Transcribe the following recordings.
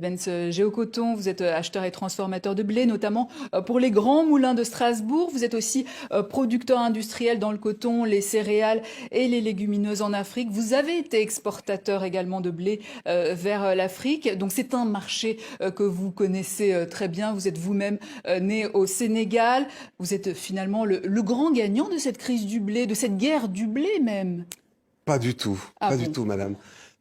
Benz Géocoton, vous êtes acheteur et transformateur de blé, notamment pour les grands moulins de Strasbourg. Vous êtes aussi producteur industriel dans le coton, les céréales et les légumineuses en Afrique. Vous avez été exportateur également de blé vers l'Afrique. Donc c'est un marché que vous connaissez très bien. Vous êtes vous-même né au Sénégal. Vous êtes finalement le grand gagnant de cette crise du blé, de cette guerre du blé même. Ah Pas du bon, tout, madame.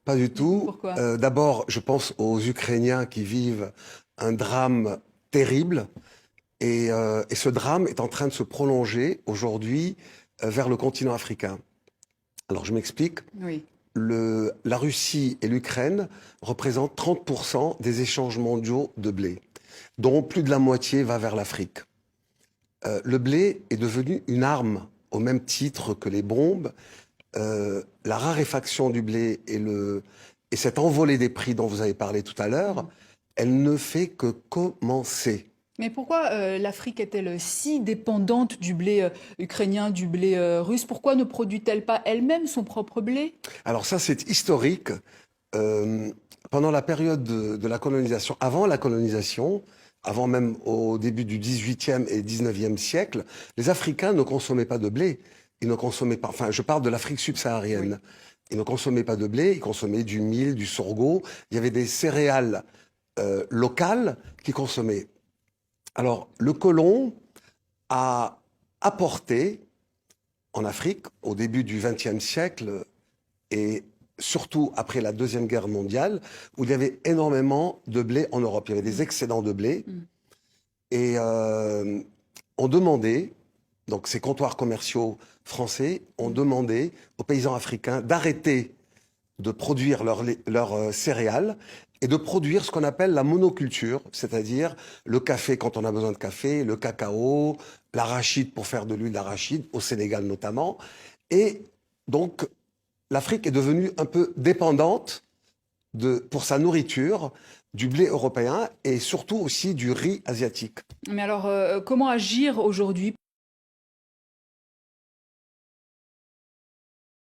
Pas du dites-nous tout. pourquoi. D'abord, je pense aux Ukrainiens qui vivent un drame terrible et ce drame est en train de se prolonger aujourd'hui vers le continent africain. Alors, je m'explique. Oui. La Russie et l'Ukraine représentent 30% des échanges mondiaux de blé, dont plus de la moitié va vers l'Afrique. Le blé est devenu une arme au même titre que les bombes. La raréfaction du blé et cette envolée des prix dont vous avez parlé tout à l'heure, Mm. elle ne fait que commencer. Mais pourquoi l'Afrique est-elle si dépendante du blé ukrainien, du blé russe? Pourquoi ne produit-elle pas elle-même son propre blé? Alors ça, c'est historique. Euh, Pendant la période de la colonisation, avant la colonisation, avant même au début du 18e et 19e siècle, les Africains ne consommaient pas de blé. Ils ne consommaient pas, enfin, je parle de l'Afrique Oui. subsaharienne. Ils ne consommaient pas de blé, ils consommaient du mil, du sorgho. Il y avait des céréales locales qui consommaient. Alors, le colon a apporté en Afrique, au début du XXe siècle, et surtout après la Deuxième Guerre mondiale, où il y avait énormément de blé en Europe. Il y avait des Mm. excédents de blé. Mm. Et on demandait, donc ces comptoirs commerciaux français, ont Mm. demandé aux paysans africains d'arrêter de produire leurs céréales et de produire ce qu'on appelle la monoculture, c'est-à-dire le café quand on a besoin de café, le cacao, l'arachide pour faire de l'huile d'arachide, au Sénégal notamment. Et donc, l'Afrique est devenue un peu dépendante pour sa nourriture du blé européen et surtout aussi du riz asiatique. Mais alors, comment agir aujourd'hui